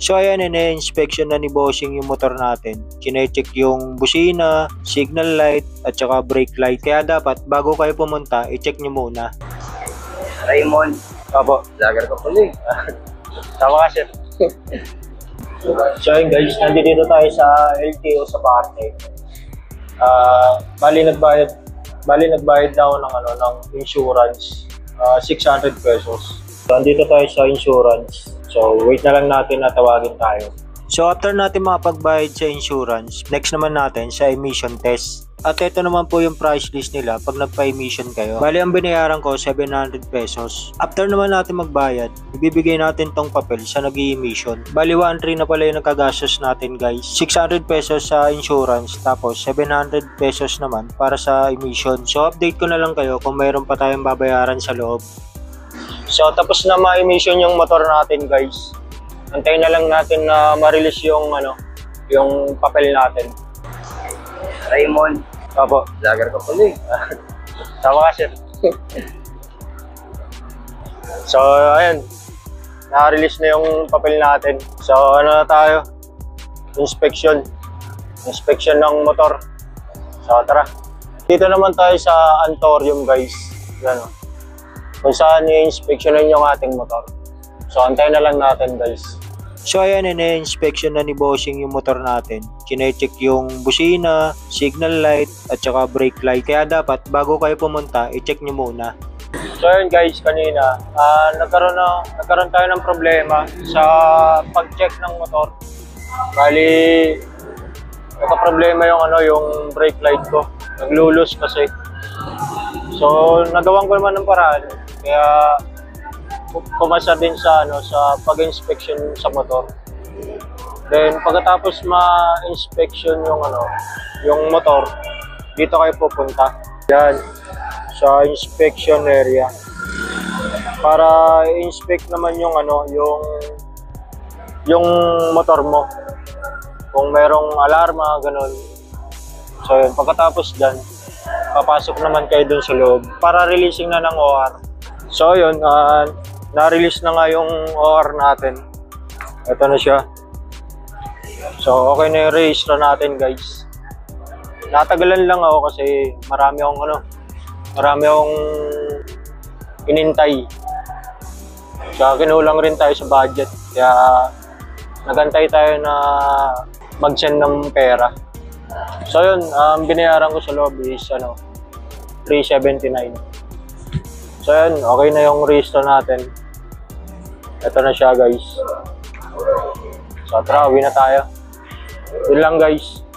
So ayan, ine-inspection na ni Bossing yung motor natin. Kine-check yung busina, signal light, at saka brake light. Kaya dapat bago kayo pumunta, i-check nyo muna. Raymond. Opo. Vlogger ka pala eh. Tama ka, sir. So ayun guys, nandito tayo sa LTO sa Parte. Bali nagbayad na ako ng insurance, 600 pesos. So andito tayo sa insurance. So wait na lang natin na tawagin tayo. So after natin makapagbayad sa insurance, next naman natin sa emission test. At ito naman po yung price list nila pag nagpa-emission kayo. Bali ang binayaran ko 700 pesos. After naman natin magbayad, ibibigay natin tong papel sa nag-i-emission. Bali 1.3 na pala yung nakagastos natin guys. 600 pesos sa insurance, tapos 700 pesos naman para sa emission. So update ko na lang kayo kung mayroon pa tayong babayaran sa loob. So tapos na ma-emission yung motor natin guys. Antayin na lang natin na ma-release yung yung papel natin. Raymond. Opo. Vlogger ka pala eh. Tama ka, sir. So, ayun. Na-release na yung papel natin. So, ano na tayo? Inspection. Inspection ng motor. So, tara. Dito naman tayo sa Antorium, guys. Yan, kung saan i-inspectionin yung ating motor. So, antayin na lang natin, guys. So ayan, ine-inspection na ni Bossing yung motor natin. Kine-check yung busina, signal light, at saka brake light. Kaya dapat bago kayo pumunta, i-check nyo muna. So ayun guys, kanina nagkaroon tayo ng problema sa pag-check ng motor. Bali nagka-problema yung brake light ko. Naglulus kasi. So nagawan ko naman ng paraan. Kaya kumasa din sa sa pag-inspection sa motor. Then pagkatapos ma-inspection yung motor, dito kayo pupunta. Yan sa inspection area. Para i-inspect naman yung yung motor mo. Kung merong alarma, ganun. So yun, pagkatapos dyan, papasok naman kayo dun sa loob para releasing na ng OR. So yun, na-release na nga yung OR natin. Ito na siya. So okay na yung register natin guys. Natagalan lang ako kasi marami akong inintay. So kinulang rin tayo sa budget. Kaya nagantay tayo na mag-send ng pera. So yun, binayaran ko sa loob is 379. So yun, okay na yung register natin. Ito na siya guys. So tara, uwi na tayo. Yun lang guys.